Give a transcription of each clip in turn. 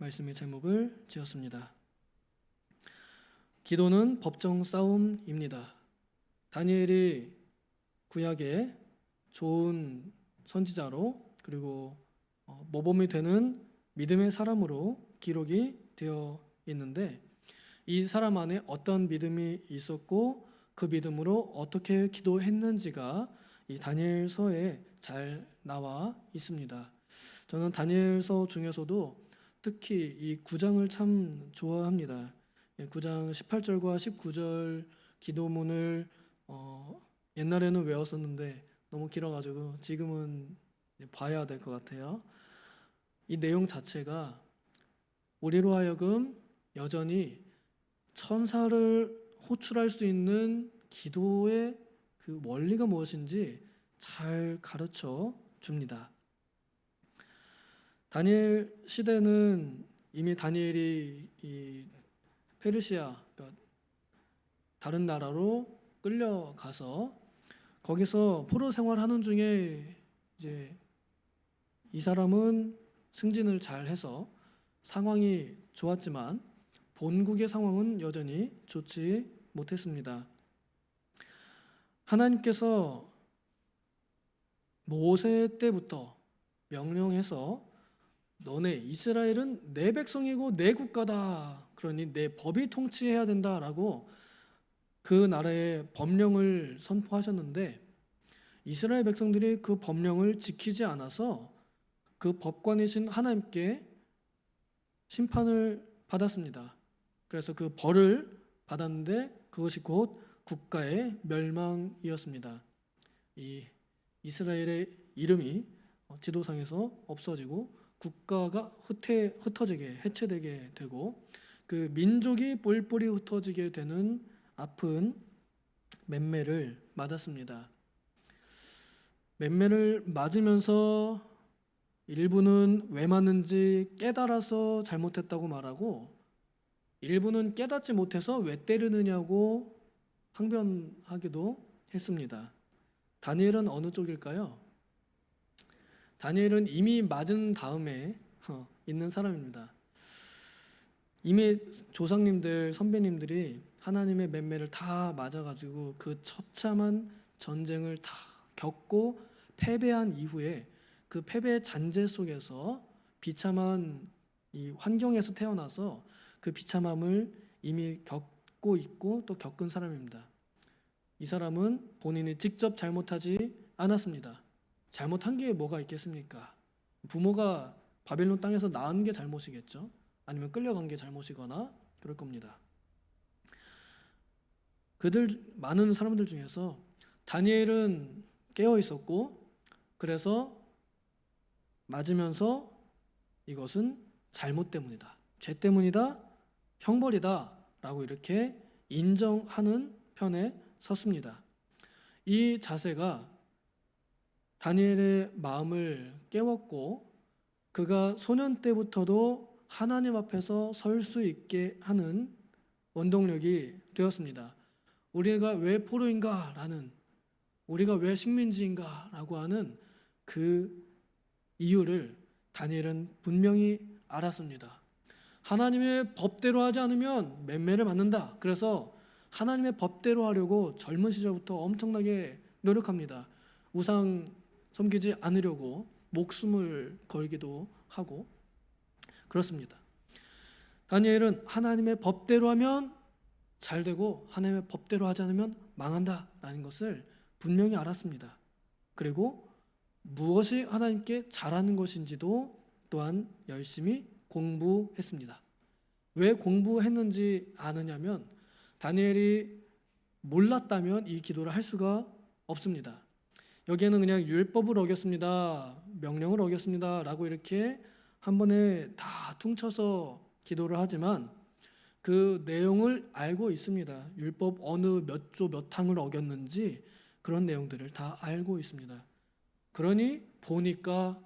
말씀의 제목을 지었습니다. 기도는 법정 싸움입니다. 다니엘이 구약의 좋은 선지자로 그리고 모범이 되는 믿음의 사람으로 기록이 되어 있는데, 이 사람 안에 어떤 믿음이 있었고 그 믿음으로 어떻게 기도했는지가 이 다니엘서에 잘 나와 있습니다. 저는 다니엘서 중에서도 특히 이 9장을 참 좋아합니다. 9장 18절과 19절 기도문을 옛날에는 외웠었는데 너무 길어가지고 지금은 봐야 될 것 같아요. 이 내용 자체가 우리로 하여금 여전히 천사를 호출할 수 있는 기도의 그 원리가 무엇인지 잘 가르쳐 줍니다. 다니엘 시대는 이미 다니엘이 이 페르시아, 그러니까 다른 나라로 끌려가서 거기서 포로 생활하는 중에 이제 이 사람은 승진을 잘 해서 상황이 좋았지만 본국의 상황은 여전히 좋지 못했습니다. 하나님께서 모세 때부터 명령해서 너네 이스라엘은 내 백성이고 내 국가다. 그러니 내 법이 통치해야 된다라고 그 나라의 법령을 선포하셨는데, 이스라엘 백성들이 그 법령을 지키지 않아서 그 법관이신 하나님께 심판을 받았습니다. 그래서 그 벌을 받았는데 그것이 곧 국가의 멸망이었습니다. 이 이스라엘의 이름이 지도상에서 없어지고 국가가 흩어지게 해체되게 되고 그 민족이 뿔뿔이 흩어지게 되는 아픈 맴매를 맞았습니다. 맴매를 맞으면서 일부는 왜 맞는지 깨달아서 잘못했다고 말하고, 일부는 깨닫지 못해서 왜 때리느냐고 항변하기도 했습니다. 다니엘은 어느 쪽일까요? 다니엘은 이미 맞은 다음에 있는 사람입니다. 이미 조상님들, 선배님들이 하나님의 맴매를 다 맞아가지고 그 처참한 전쟁을 다 겪고 패배한 이후에 그 패배의 잔재 속에서 비참한 이 환경에서 태어나서 그 비참함을 이미 겪고 있고 또 겪은 사람입니다. 이 사람은 본인이 직접 잘못하지 않았습니다. 잘못한 게 뭐가 있겠습니까? 부모가 바벨론 땅에서 낳은 게 잘못이겠죠. 아니면 끌려간 게 잘못이거나 그럴 겁니다. 그들 많은 사람들 중에서 다니엘은 깨어 있었고, 그래서 맞으면서 이것은 잘못 때문이다, 죄 때문이다, 형벌이다 라고 이렇게 인정하는 편에 섰습니다. 이 자세가 다니엘의 마음을 깨웠고 그가 소년 때부터도 하나님 앞에서 설 수 있게 하는 원동력이 되었습니다. 우리가 왜 포로인가 라는, 우리가 왜 식민지인가 라고 하는 그 이유를 다니엘은 분명히 알았습니다. 하나님의 법대로 하지 않으면 맴매를 맞는다. 그래서 하나님의 법대로 하려고 젊은 시절부터 엄청나게 노력합니다. 우상 섬기지 않으려고 목숨을 걸기도 하고 그렇습니다. 다니엘은 하나님의 법대로 하면 잘 되고 하나님의 법대로 하지 않으면 망한다라는 것을 분명히 알았습니다. 그리고 무엇이 하나님께 잘하는 것인지도 또한 열심히 공부했습니다. 왜 공부했는지 아느냐면 다니엘이 몰랐다면 이 기도를 할 수가 없습니다. 여기에는 그냥 율법을 어겼습니다, 명령을 어겼습니다 라고 이렇게 한 번에 다 퉁쳐서 기도를 하지만 그 내용을 알고 있습니다. 율법 어느 몇 조 몇 항을 어겼는지 그런 내용들을 다 알고 있습니다. 그러니 보니까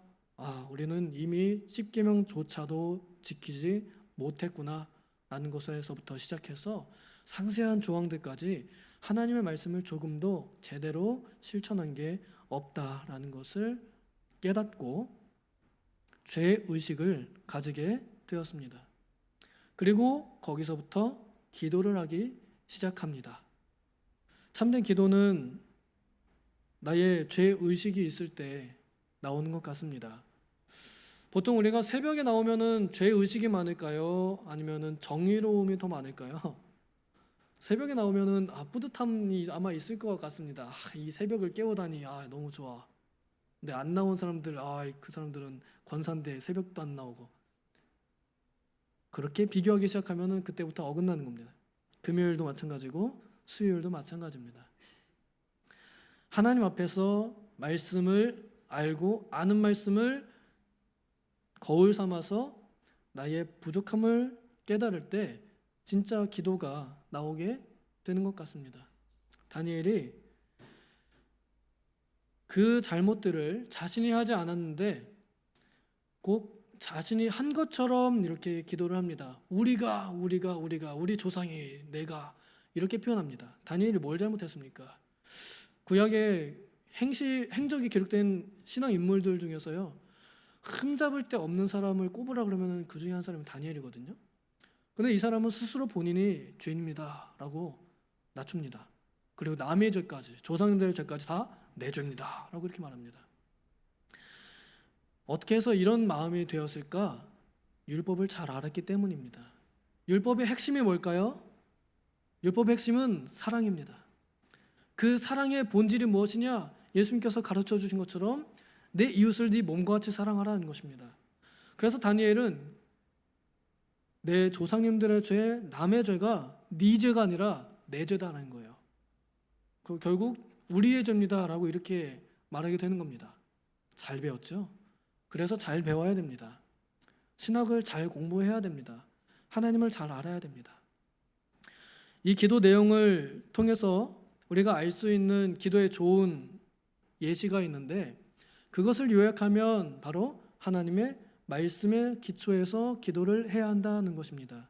우리는 이미 십계명조차도 지키지 못했구나 라는 것에서부터 시작해서 상세한 조항들까지 하나님의 말씀을 조금도 제대로 실천한 게 없다라는 것을 깨닫고 죄의식을 가지게 되었습니다. 그리고 거기서부터 기도를 하기 시작합니다. 참된 기도는 나의 죄의식이 있을 때 나오는 것 같습니다. 보통 우리가 새벽에 나오면은 죄의식이 많을까요? 아니면은 정의로움이 더 많을까요? 새벽에 나오면은 뿌듯함이 아마 있을 것 같습니다. 이 새벽을 깨우다니 너무 좋아. 근데 안 나온 사람들 그 사람들은 권사인데 새벽도 안 나오고, 그렇게 비교하기 시작하면은 그때부터 어긋나는 겁니다. 금요일도 마찬가지고 수요일도 마찬가지입니다. 하나님 앞에서 말씀을 알고 아는 말씀을 거울 삼아서 나의 부족함을 깨달을 때 진짜 기도가 나오게 되는 것 같습니다. 다니엘이 그 잘못들을 자신이 하지 않았는데 꼭 자신이 한 것처럼 이렇게 기도를 합니다. 우리가 우리 조상이 내가 이렇게 표현합니다. 다니엘이 뭘 잘못했습니까? 구약에 행적이 기록된 신앙 인물들 중에서요, 흠잡을 데 없는 사람을 꼽으라 그러면 그 중에 한 사람이 다니엘이거든요. 그런데 이 사람은 스스로 본인이 죄인입니다 라고 낮춥니다. 그리고 남의 죄까지, 조상님들의 죄까지 다 내 죄입니다 라고 이렇게 말합니다. 어떻게 해서 이런 마음이 되었을까? 율법을 잘 알았기 때문입니다. 율법의 핵심이 뭘까요? 율법의 핵심은 사랑입니다. 그 사랑의 본질이 무엇이냐? 예수님께서 가르쳐 주신 것처럼 내 이웃을 네 몸과 같이 사랑하라는 것입니다. 그래서 다니엘은 내 조상님들의 죄, 남의 죄가 네 죄가 아니라 내 죄다라는 거예요. 결국 우리의 죄입니다 라고 이렇게 말하게 되는 겁니다. 잘 배웠죠? 그래서 잘 배워야 됩니다. 신학을 잘 공부해야 됩니다. 하나님을 잘 알아야 됩니다. 이 기도 내용을 통해서 우리가 알 수 있는 기도의 좋은 예시가 있는데, 그것을 요약하면 바로 하나님의 말씀에 기초해서 기도를 해야 한다는 것입니다.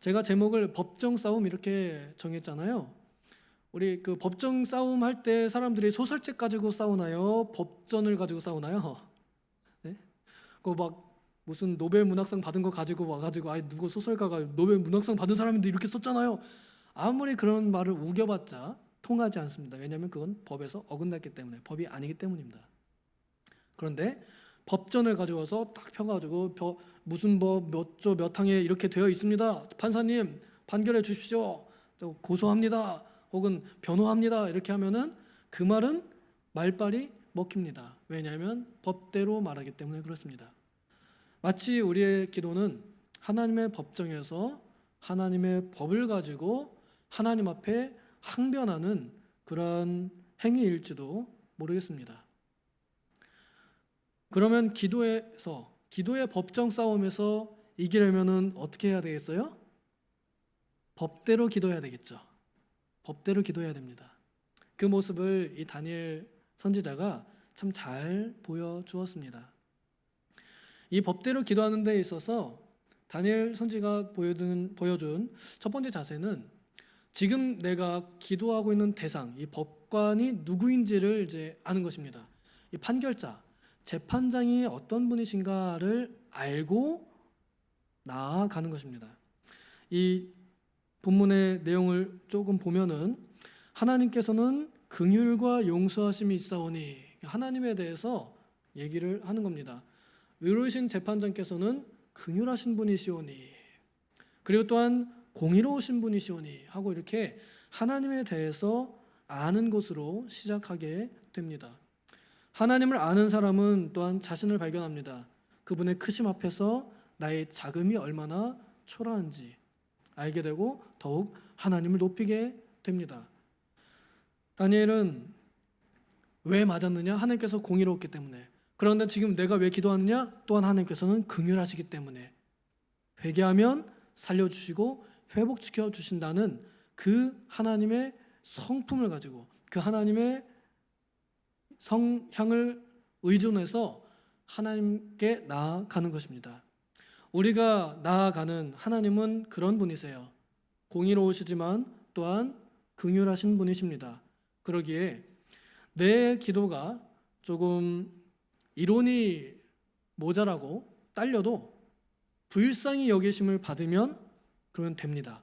제가 제목을 법정 싸움 이렇게 정했잖아요. 우리 그 법정 싸움 할 때 사람들이 소설책 가지고 싸우나요? 법전을 가지고 싸우나요? 네? 막 무슨 노벨 문학상 받은 거 가지고 와가지고 누구 소설가가 노벨 문학상 받은 사람인데 이렇게 썼잖아요. 아무리 그런 말을 우겨봤자 통하지 않습니다. 왜냐하면 그건 법에서 어긋났기 때문에, 법이 아니기 때문입니다. 그런데 법전을 가져와서 딱 펴가지고 무슨 법 몇 조 몇 항에 이렇게 되어 있습니다. 판사님 판결해 주십시오. 고소합니다. 혹은 변호합니다. 이렇게 하면은 그 말은 말빨이 먹힙니다. 왜냐하면 법대로 말하기 때문에 그렇습니다. 마치 우리의 기도는 하나님의 법정에서 하나님의 법을 가지고 하나님 앞에 항변하는 그런 행위일지도 모르겠습니다. 그러면 기도의 법정 싸움에서 이기려면은 어떻게 해야 되겠어요? 법대로 기도해야 되겠죠. 법대로 기도해야 됩니다. 그 모습을 이 다니엘 선지자가 참 잘 보여주었습니다. 이 법대로 기도하는 데 있어서 다니엘 선지가 보여준 첫 번째 자세는 지금 내가 기도하고 있는 대상, 이 법관이 누구인지를 이제 아는 것입니다. 이 판결자, 재판장이 어떤 분이신가를 알고 나아가는 것입니다. 이 본문의 내용을 조금 보면은 하나님께서는 긍휼과 용서하심이 있사오니, 하나님에 대해서 얘기를 하는 겁니다. 의로우신 재판장께서는 긍휼하신 분이시오니, 그리고 또한 공의로우신 분이시오니 하고 이렇게 하나님에 대해서 아는 것으로 시작하게 됩니다. 하나님을 아는 사람은 또한 자신을 발견합니다. 그분의 크심 앞에서 나의 작음이 얼마나 초라한지 알게 되고 더욱 하나님을 높이게 됩니다. 다니엘은 왜 맞았느냐? 하나님께서 공의로웠기 때문에. 그런데 지금 내가 왜 기도하느냐? 또한 하나님께서는 긍휼하시기 때문에. 회개하면 살려주시고 회복시켜 주신다는 그 하나님의 성품을 가지고, 그 하나님의 성향을 의존해서 하나님께 나아가는 것입니다. 우리가 나아가는 하나님은 그런 분이세요. 공의로우시지만 또한 긍휼하신 분이십니다. 그러기에 내 기도가 조금 이론이 모자라고 딸려도 불쌍히 여기심을 받으면 그러면 됩니다.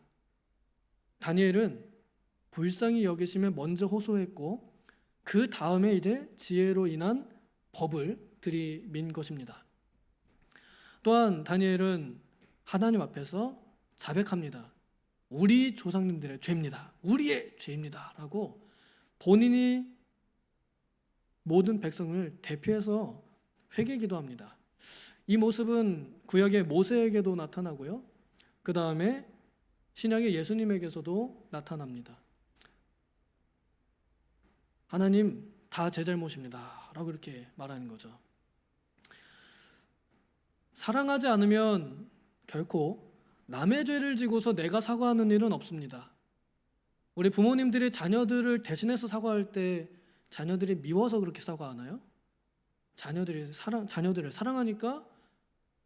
다니엘은 불쌍히 여기심에 먼저 호소했고 그 다음에 이제 지혜로 인한 법을 들이민 것입니다. 또한 다니엘은 하나님 앞에서 자백합니다. 우리 조상님들의 죄입니다. 우리의 죄입니다. 라고 본인이 모든 백성을 대표해서 회개 기도합니다. 이 모습은 구약의 모세에게도 나타나고요. 그 다음에 신약의 예수님에게서도 나타납니다. 하나님 다 제 잘못입니다. 라고 이렇게 말하는 거죠. 사랑하지 않으면 결코 남의 죄를 지고서 내가 사과하는 일은 없습니다. 우리 부모님들이 자녀들을 대신해서 사과할 때 자녀들이 미워서 그렇게 사과하나요? 자녀들을 사랑하니까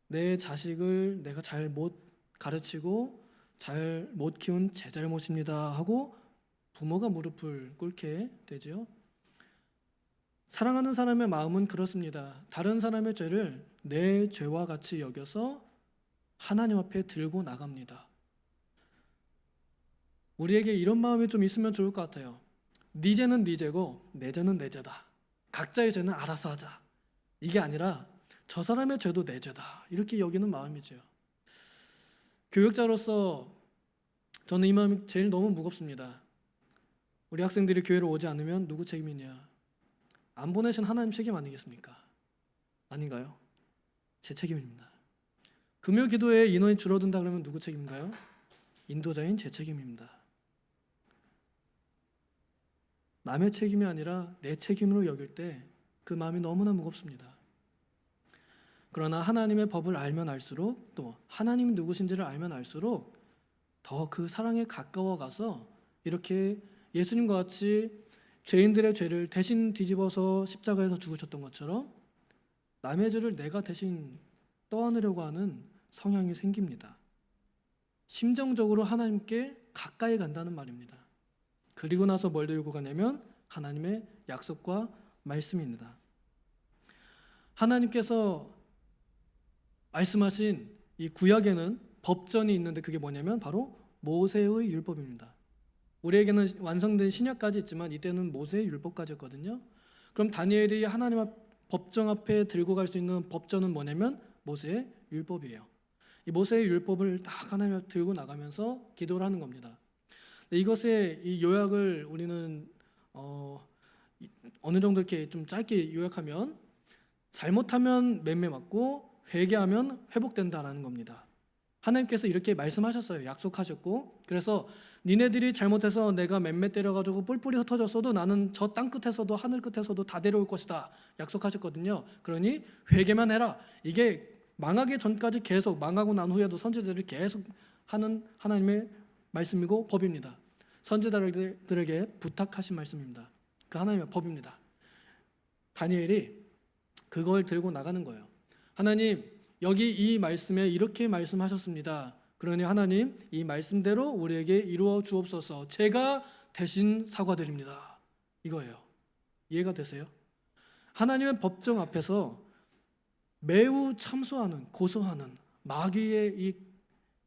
내 자식을 내가 잘 못 가르치고 잘 못 키운 제 잘못입니다 하고 부모가 무릎을 꿇게 되죠. 사랑하는 사람의 마음은 그렇습니다. 다른 사람의 죄를 내 죄와 같이 여겨서 하나님 앞에 들고 나갑니다. 우리에게 이런 마음이 좀 있으면 좋을 것 같아요. 네 죄는 네 죄고 내 죄는 내 죄다. 각자의 죄는 알아서 하자. 이게 아니라 저 사람의 죄도 내 죄다. 이렇게 여기는 마음이죠. 교육자로서 저는 이 마음이 제일 너무 무겁습니다. 우리 학생들이 교회로 오지 않으면 누구 책임이냐? 안 보내신 하나님 책임 아니겠습니까? 아닌가요? 제 책임입니다. 금요 기도에 인원이 줄어든다 그러면 누구 책임인가요? 인도자인 제 책임입니다. 남의 책임이 아니라 내 책임으로 여길 때 그 마음이 너무나 무겁습니다. 그러나 하나님의 법을 알면 알수록 또 하나님이 누구신지를 알면 알수록 더 그 사랑에 가까워 가서 이렇게 예수님과 같이 죄인들의 죄를 대신 뒤집어서 십자가에서 죽으셨던 것처럼 남의 죄를 내가 대신 떠안으려고 하는 성향이 생깁니다. 심정적으로 하나님께 가까이 간다는 말입니다. 그리고 나서 뭘 들고 가냐면 하나님의 약속과 말씀입니다. 하나님께서 말씀하신 이 구약에는 법전이 있는데 그게 뭐냐면 바로 모세의 율법입니다. 우리에게는 완성된 신약까지 있지만 이때는 모세의 율법까지였거든요. 그럼 다니엘이 하나님 앞 법정 앞에 들고 갈 수 있는 법전은 뭐냐면 모세의 율법이에요. 이 모세의 율법을 딱 하나님 앞에 들고 나가면서 기도를 하는 겁니다. 이것의 이 요약을 우리는 어느 정도 이렇게 좀 짧게 요약하면 잘못하면 맴매 맞고 회개하면 회복된다라는 겁니다. 하나님께서 이렇게 말씀하셨어요. 약속하셨고 그래서 니네들이 잘못해서 내가 맴매 때려가지고 뿔뿔이 흩어졌어도 나는 저 땅 끝에서도 하늘 끝에서도 다 데려올 것이다 약속하셨거든요. 그러니 회개만 해라. 이게 망하기 전까지 계속 망하고 난 후에도 선지자들이 계속 하는 하나님의 말씀이고 법입니다. 선지자들에게 부탁하신 말씀입니다. 그 하나님의 법입니다. 다니엘이 그걸 들고 나가는 거예요. 하나님 여기 이 말씀에 이렇게 말씀하셨습니다. 그러니 하나님 이 말씀대로 우리에게 이루어 주옵소서. 제가 대신 사과드립니다. 이거예요. 이해가 되세요? 하나님의 법정 앞에서 매우 참소하는 고소하는 마귀의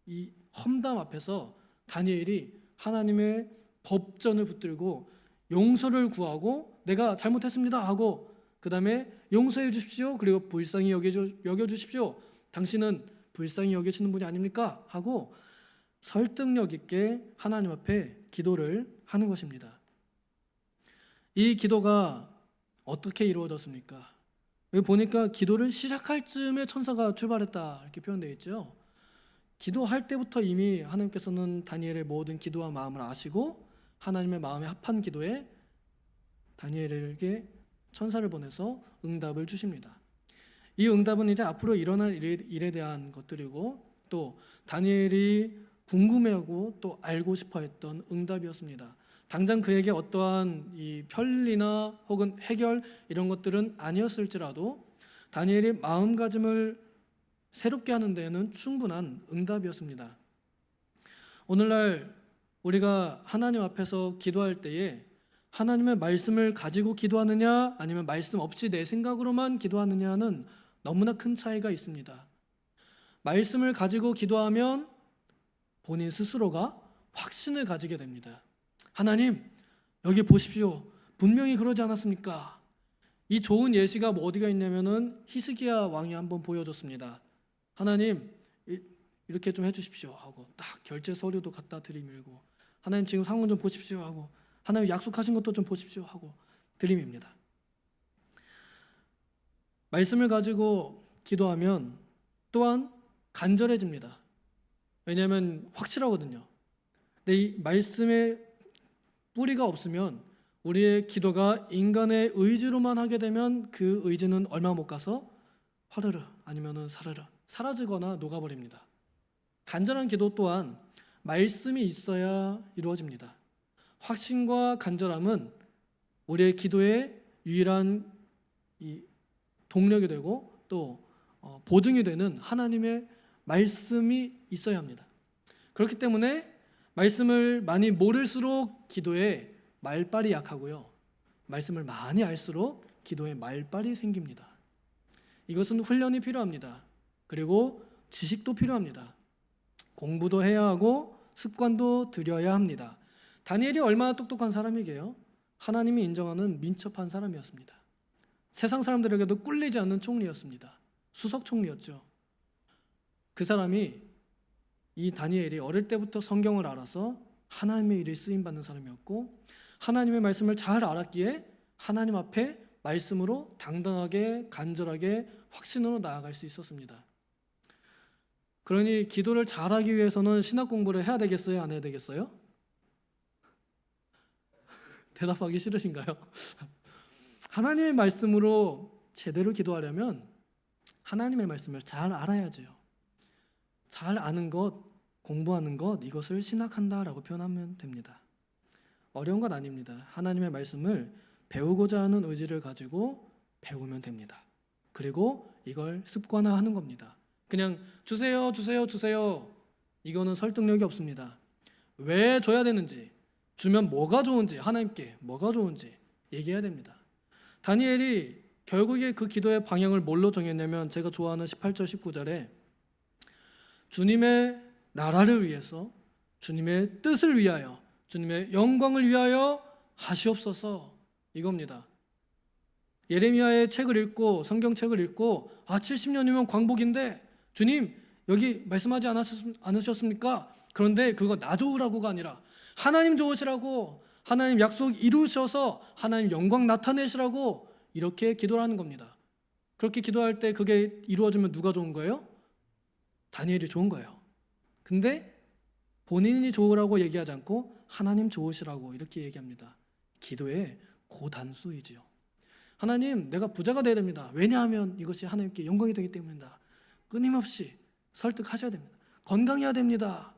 이 험담 앞에서 다니엘이 하나님의 법전을 붙들고 용서를 구하고 내가 잘못했습니다 하고 그 다음에 용서해 주십시오. 그리고 불쌍히 여겨주십시오. 당신은 불쌍히 여기시는 분이 아닙니까? 하고 설득력 있게 하나님 앞에 기도를 하는 것입니다. 이 기도가 어떻게 이루어졌습니까? 여기 보니까 기도를 시작할 즈음에 천사가 출발했다 이렇게 표현되어 있죠. 기도할 때부터 이미 하나님께서는 다니엘의 모든 기도와 마음을 아시고 하나님의 마음에 합한 기도에 다니엘에게 천사를 보내서 응답을 주십니다. 이 응답은 이제 앞으로 일어날 일에 대한 것들이고 또 다니엘이 궁금해하고 또 알고 싶어했던 응답이었습니다. 당장 그에게 어떠한 이 편리나 혹은 해결 이런 것들은 아니었을지라도 다니엘의 마음가짐을 새롭게 하는 데에는 충분한 응답이었습니다. 오늘날 우리가 하나님 앞에서 기도할 때에 하나님의 말씀을 가지고 기도하느냐 아니면 말씀 없이 내 생각으로만 기도하느냐는 너무나 큰 차이가 있습니다. 말씀을 가지고 기도하면 본인 스스로가 확신을 가지게 됩니다. 하나님, 여기 보십시오. 분명히 그러지 않았습니까? 이 좋은 예시가 어디가 있냐면은 히스기야 왕이 한번 보여줬습니다. 하나님, 이렇게 좀 해주십시오 하고 딱 결제 서류도 갖다 들이밀고, 하나님 지금 상황 좀 보십시오 하고, 하나님 약속하신 것도 좀 보십시오 하고 들이밉니다. 말씀을 가지고 기도하면 또한 간절해집니다. 왜냐하면 확실하거든요. 근데 이 말씀에 뿌리가 없으면 우리의 기도가 인간의 의지로만 하게 되면 그 의지는 얼마 못 가서 화르르 아니면은 사르르 사라지거나 녹아버립니다. 간절한 기도 또한 말씀이 있어야 이루어집니다. 확신과 간절함은 우리의 기도의 유일한 이 동력이 되고 또 보증이 되는 하나님의 말씀이 있어야 합니다. 그렇기 때문에 말씀을 많이 모를수록 기도에 말빨이 약하고요, 말씀을 많이 알수록 기도에 말빨이 생깁니다. 이것은 훈련이 필요합니다. 그리고 지식도 필요합니다. 공부도 해야 하고 습관도 들여야 합니다. 다니엘이 얼마나 똑똑한 사람이게요? 하나님이 인정하는 민첩한 사람이었습니다. 세상 사람들에게도 꿀리지 않는 총리였습니다. 수석 총리였죠. 그 사람이, 이 다니엘이 어릴 때부터 성경을 알아서 하나님의 일에 쓰임받는 사람이었고, 하나님의 말씀을 잘 알았기에 하나님 앞에 말씀으로 당당하게 간절하게 확신으로 나아갈 수 있었습니다. 그러니 기도를 잘하기 위해서는 신학 공부를 해야 되겠어요? 안 해야 되겠어요? 대답하기 싫으신가요? 하나님의 말씀으로 제대로 기도하려면 하나님의 말씀을 잘 알아야죠. 잘 아는 것, 공부하는 것, 이것을 신학한다라고 표현하면 됩니다. 어려운 건 아닙니다. 하나님의 말씀을 배우고자 하는 의지를 가지고 배우면 됩니다. 그리고 이걸 습관화하는 겁니다. 그냥 주세요, 주세요, 주세요. 이거는 설득력이 없습니다. 왜 줘야 되는지, 주면 뭐가 좋은지, 하나님께 뭐가 좋은지 얘기해야 됩니다. 다니엘이 결국에 그 기도의 방향을 뭘로 정했냐면, 제가 좋아하는 18절 19절에 주님의 나라를 위해서, 주님의 뜻을 위하여, 주님의 영광을 위하여 하시옵소서, 이겁니다. 예레미야의 책을 읽고 성경책을 읽고 70년이면 광복인데 주님 여기 말씀하지 않으셨습니까? 그런데 그거 나 좋으라고가 아니라 하나님 좋으시라고, 하나님 약속 이루셔서 하나님 영광 나타내시라고 이렇게 기도를 하는 겁니다. 그렇게 기도할 때 그게 이루어지면 누가 좋은 거예요? 다니엘이 좋은 거예요. 근데 본인이 좋으라고 얘기하지 않고 하나님 좋으시라고 이렇게 얘기합니다. 기도의 고단수이지요. 하나님, 내가 부자가 되어야 됩니다. 왜냐하면 이것이 하나님께 영광이 되기 때문이다. 끊임없이 설득하셔야 됩니다. 건강해야 됩니다.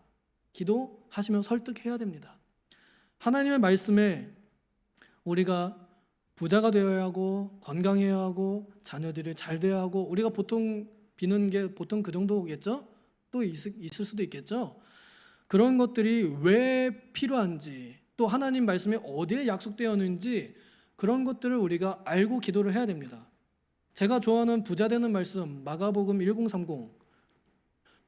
기도하시며 설득해야 됩니다. 하나님의 말씀에 우리가 부자가 되어야 하고 건강해야 하고 자녀들이 잘 되어야 하고, 우리가 보통 비는 게 보통 그 정도겠죠? 또 있을 수도 있겠죠? 그런 것들이 왜 필요한지, 또 하나님 말씀이 어디에 약속되어 있는지 그런 것들을 우리가 알고 기도를 해야 됩니다. 제가 좋아하는 부자 되는 말씀, 마가복음 1030,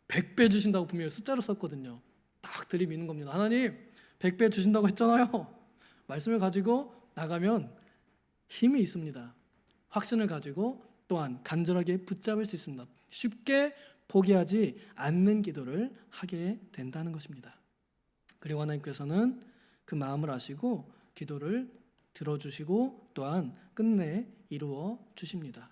100배 주신다고 분명히 숫자로 썼거든요. 딱 들이미는 겁니다. 하나님 100배 주신다고 했잖아요. 말씀을 가지고 나가면 힘이 있습니다. 확신을 가지고 또한 간절하게 붙잡을 수 있습니다. 쉽게 포기하지 않는 기도를 하게 된다는 것입니다. 그리고 하나님께서는 그 마음을 아시고 기도를 들어주시고 또한 끝내 이루어 주십니다.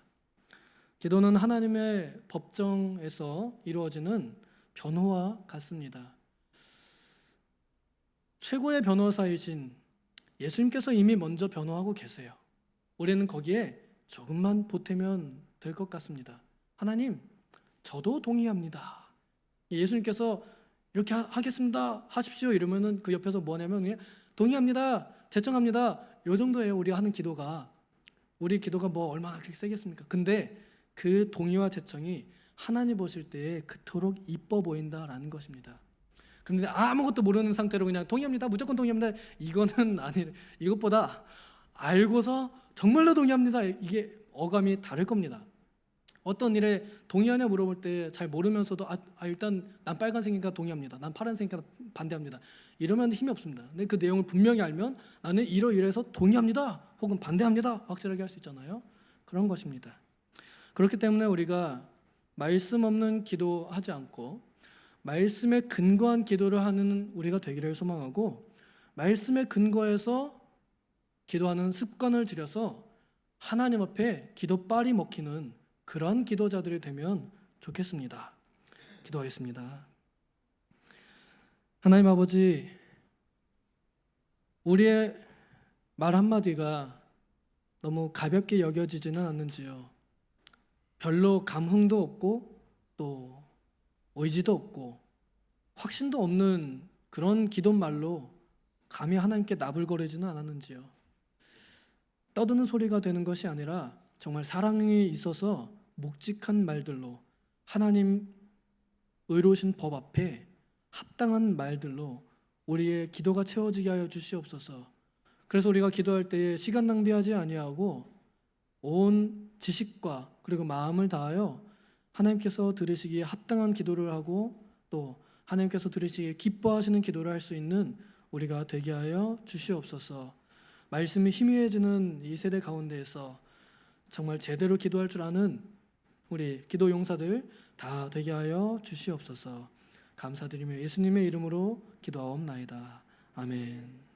기도는 하나님의 법정에서 이루어지는 변호와 같습니다. 최고의 변호사이신 예수님께서 이미 먼저 변호하고 계세요. 우리는 거기에 조금만 보태면 될 것 같습니다. 하나님, 저도 동의합니다. 예수님께서 이렇게 하겠습니다, 하십시오 이러면은 그 옆에서 뭐냐면 그냥 동의합니다, 제청합니다, 이 정도예요. 우리가 하는 기도가. 우리 기도가 뭐 얼마나 그렇게 세겠습니까? 근데 그 동의와 제청이 하나님 보실 때에 그토록 이뻐 보인다라는 것입니다. 그런데 아무것도 모르는 상태로 그냥 동의합니다, 무조건 동의합니다, 이거는 아니, 이것보다 알고서 정말로 동의합니다, 이게 어감이 다를 겁니다. 어떤 일에 동의하냐 물어볼 때 잘 모르면서도 일단 난 빨간색이니까 동의합니다. 난 파란색이니까 반대합니다. 이러면 힘이 없습니다. 근데 그 내용을 분명히 알면 나는 이러이러해서 동의합니다. 혹은 반대합니다. 확실하게 할 수 있잖아요. 그런 것입니다. 그렇기 때문에 우리가 말씀 없는 기도하지 않고 말씀에 근거한 기도를 하는 우리가 되기를 소망하고, 말씀에 근거해서 기도하는 습관을 들여서 하나님 앞에 기도빨이 먹히는 그런 기도자들이 되면 좋겠습니다. 기도하겠습니다. 하나님 아버지, 우리의 말 한마디가 너무 가볍게 여겨지지는 않는지요. 별로 감흥도 없고 또 의지도 없고 확신도 없는 그런 기도말로 감히 하나님께 나불거리지는 않았는지요. 떠드는 소리가 되는 것이 아니라 정말 사랑이 있어서 묵직한 말들로, 하나님 의로우신 법 앞에 합당한 말들로 우리의 기도가 채워지게 하여 주시옵소서. 그래서 우리가 기도할 때에 시간 낭비하지 아니하고 온 지식과 그리고 마음을 다하여 하나님께서 들으시기에 합당한 기도를 하고 또 하나님께서 들으시기에 기뻐하시는 기도를 할 수 있는 우리가 되게 하여 주시옵소서. 말씀이 희미해지는 이 세대 가운데에서 정말 제대로 기도할 줄 아는 우리 기도 용사들 다 되게 하여 주시옵소서. 감사드리며 예수님의 이름으로 기도하옵나이다. 아멘.